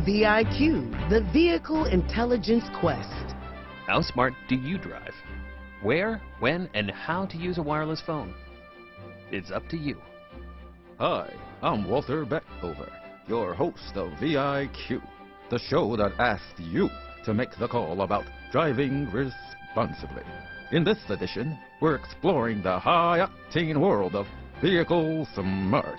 VIQ, the Vehicle Intelligence Quest. How smart do you drive? Where, when, and how to use a wireless phone? It's up to you. Hi, I'm Walter Beckover, your host of VIQ, the show that asks you to make the call about driving responsibly. In this edition, we're exploring the high-octane world of vehicle smart.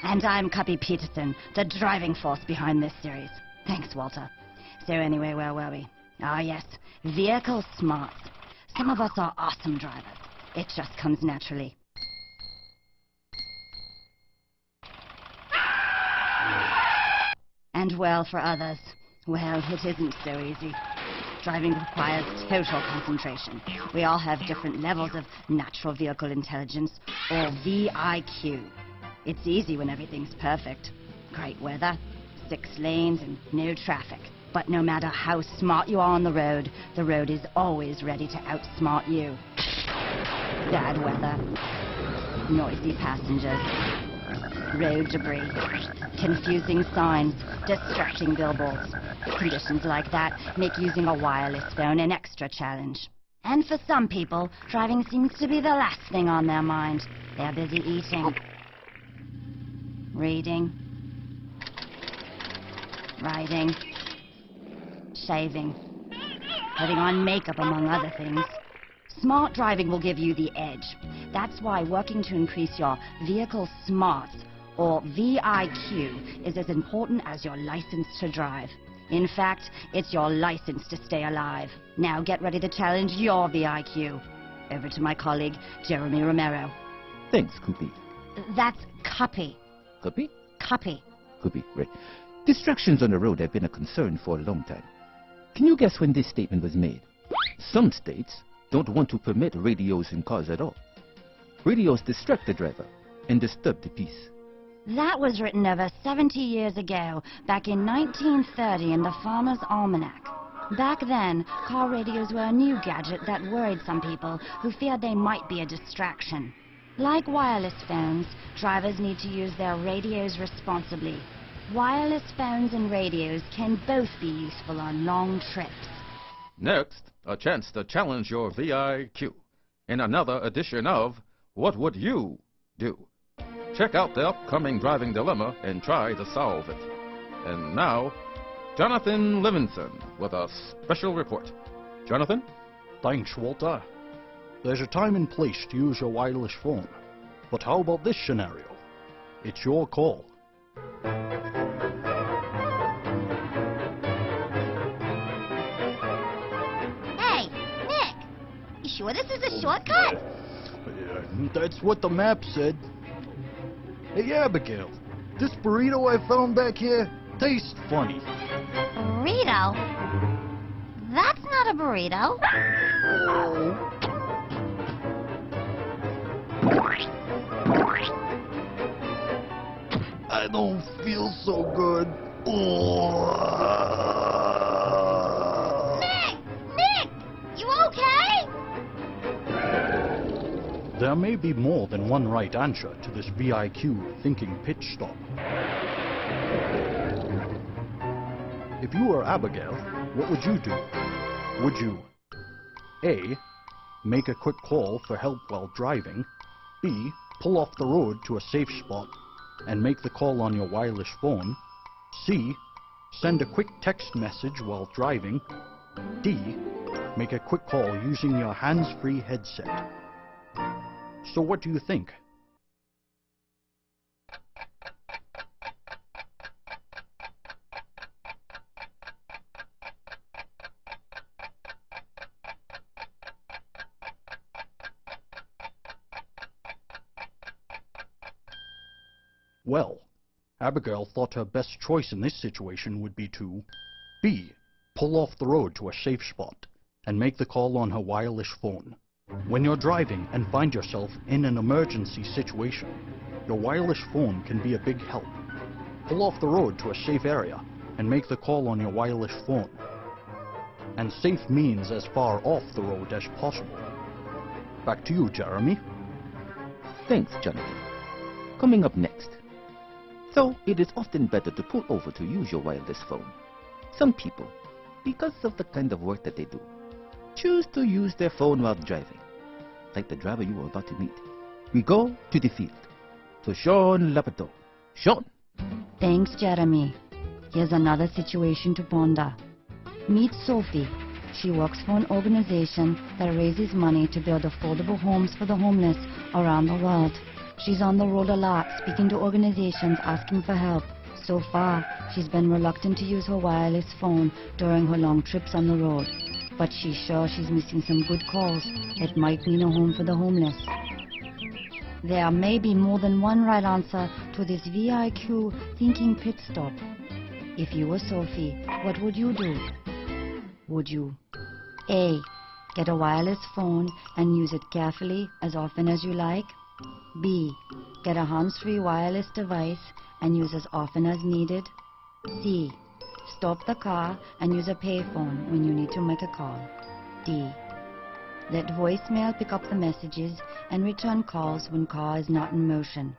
And I'm Cuppy Peterson, the driving force behind this series. Thanks, Walter. So anyway, where were we? Ah, yes, vehicle smarts. Some of us are awesome drivers. It just comes naturally. And well, for others, well, it isn't so easy. Driving requires total concentration. We all have different levels of natural vehicle intelligence, or VIQ. It's easy when everything's perfect. Great weather, 6 lanes, and no traffic. But no matter how smart you are on the road is always ready to outsmart you. Bad weather, noisy passengers, road debris, confusing signs, distracting billboards. Conditions like that make using a wireless phone an extra challenge. And for some people, driving seems to be the last thing on their mind. They're busy eating, reading, writing, shaving, putting on makeup, among other things. Smart driving will give you the edge. That's why working to increase your vehicle smarts, or VIQ, is as important as your license to drive. In fact, it's your license to stay alive. Now get ready to challenge your VIQ. Over to my colleague, Jeremy Romero. Thanks, Koopy. That's Cuppy. Koopy? Cuppy. Koopy, right. Distractions on the road have been a concern for a long time. Can you guess when this statement was made? Some states don't want to permit radios in cars at all. Radios distract the driver and disturb the peace. That was written over 70 years ago, back in 1930 in the Farmer's Almanac. Back then, car radios were a new gadget that worried some people who feared they might be a distraction. Like wireless phones, drivers need to use their radios responsibly. Wireless phones and radios can both be useful on long trips. Next, a chance to challenge your VIQ in another edition of What Would You Do? Check out the upcoming driving dilemma and try to solve it. And now, Jonathan Livingston with a special report. Jonathan? Thanks, Walter. There's a time and place to use your wireless phone. But how about this scenario? It's your call. Hey, Nick! You sure this is a shortcut? That's what the map said. Hey, Abigail, this burrito I found back here tastes funny. Burrito? That's not a burrito. I don't feel so good. Nick! You okay? There may be more than one right answer to this VIQ thinking pitch stop. If you were Abigail, what would you do? Would you A. Make a quick call for help while driving, B. Pull off the road to a safe spot and make the call on your wireless phone, C. Send a quick text message while driving, D. Make a quick call using your hands-free headset? So what do you think? Well, Abigail thought her best choice in this situation would be to B. Pull off the road to a safe spot and make the call on her wireless phone. When you're driving and find yourself in an emergency situation, your wireless phone can be a big help. Pull off the road to a safe area and make the call on your wireless phone. And safe means as far off the road as possible. Back to you, Jeremy. Thanks, Jonathan. Coming up next, So it is often better to pull over to use your wireless phone. Some people, because of the kind of work that they do, choose to use their phone while driving, like the driver you are about to meet. We go to the field. To Sean Lapato. Sean. Thanks, Jeremy. Here's another situation to ponder. Meet Sophie. She works for an organization that raises money to build affordable homes for the homeless around the world. She's on the road a lot, speaking to organizations asking for help. So far, she's been reluctant to use her wireless phone during her long trips on the road. But she's sure she's missing some good calls that might mean a home for the homeless. There may be more than one right answer to this VIQ thinking pit stop. If you were Sophie, what would you do? Would you A. Get a wireless phone and use it carefully as often as you like? B. Get a hands-free wireless device and use as often as needed? C. Stop the car and use a payphone when you need to make a call? D. Let voicemail pick up the messages and return calls when car is not in motion.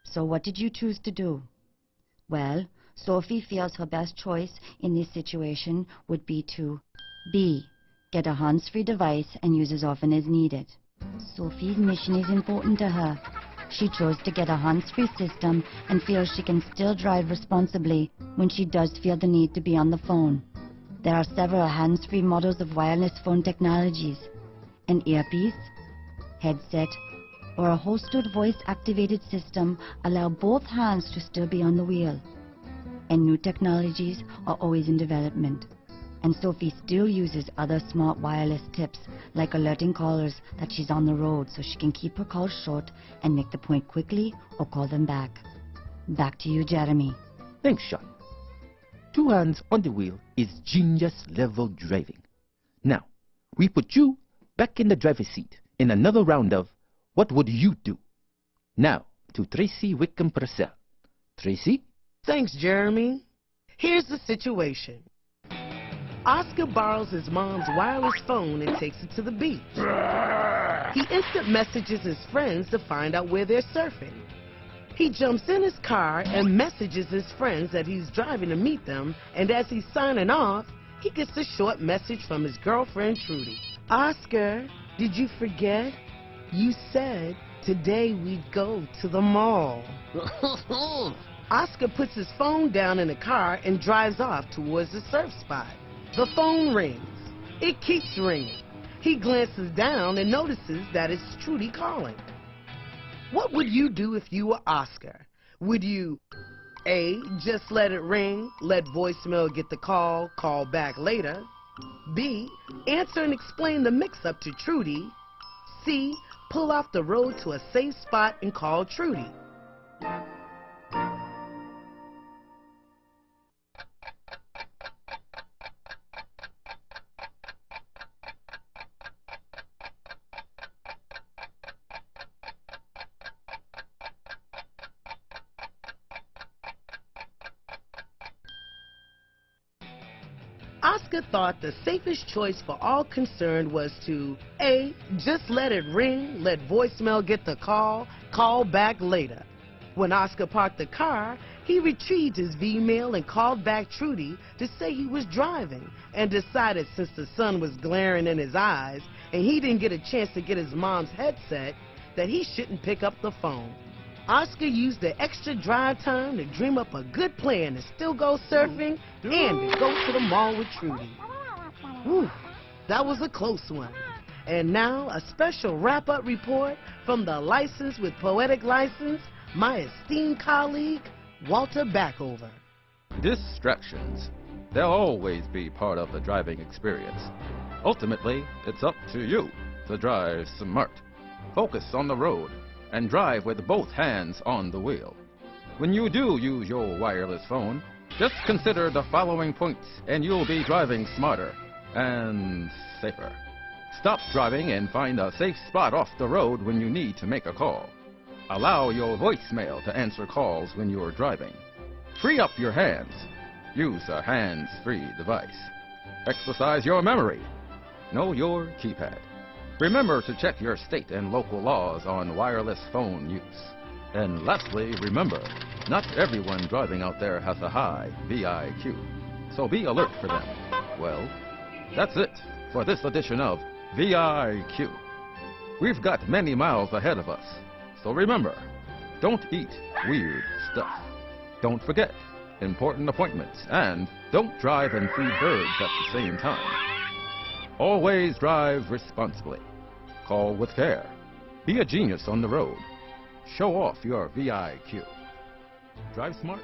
So what did you choose to do? Well, Sophie feels her best choice in this situation would be to B. Get a hands-free device and use as often as needed. Sophie's mission is important to her. She chose to get a hands-free system and feels she can still drive responsibly when she does feel the need to be on the phone. There are several hands-free models of wireless phone technologies. An earpiece, headset, or a hosted voice-activated system allow both hands to still be on the wheel. And new technologies are always in development. And Sophie still uses other smart wireless tips, like alerting callers that she's on the road so she can keep her calls short and make the point quickly or call them back. Back to you, Jeremy. Thanks, Sean. 2 hands on the wheel is genius-level driving. Now, we put you back in the driver's seat in another round of What Would You Do? Now, to Tracy Wickham-Purcell. Tracy? Thanks, Jeremy. Here's the situation. Oscar borrows his mom's wireless phone and takes it to the beach. He instant messages his friends to find out where they're surfing. He jumps in his car and messages his friends that he's driving to meet them, and as he's signing off, he gets a short message from his girlfriend, Trudy. Oscar, did you forget? You said today we'd go to the mall. Oscar puts his phone down in the car and drives off towards the surf spot. The phone rings. It keeps ringing. He glances down and notices that it's Trudy calling. What would you do if you were Oscar? Would you A. Just let it ring, let voicemail get the call, call back later? B. Answer and explain the mix-up to Trudy? C. Pull off the road to a safe spot and call Trudy? Oscar thought the safest choice for all concerned was to A. Just let it ring, let voicemail get the call, call back later. When Oscar parked the car, he retrieved his V-mail and called back Trudy to say he was driving, and decided since the sun was glaring in his eyes and he didn't get a chance to get his mom's headset, that he shouldn't pick up the phone. Oscar used the extra drive time to dream up a good plan to still go surfing and to go to the mall with Trudy. Whew, that was a close one. And now a special wrap-up report from the License with Poetic License, my esteemed colleague, Walter Backover. Distractions. They'll always be part of the driving experience. Ultimately, it's up to you to drive smart. Focus on the road and drive with both hands on the wheel. When you do use your wireless phone, just consider the following points and you'll be driving smarter and safer. Stop driving and find a safe spot off the road when you need to make a call. Allow your voicemail to answer calls when you're driving. Free up your hands. Use a hands-free device. Exercise your memory. Know your keypad. Remember to check your state and local laws on wireless phone use. And lastly, remember, not everyone driving out there has a high VIQ. So be alert for them. Well, that's it for this edition of VIQ. We've got many miles ahead of us. So remember, don't eat weird stuff. Don't forget important appointments, and don't drive and feed birds at the same time. Always drive responsibly. Call with care. Be a genius on the road. Show off your VIQ. Drive smart.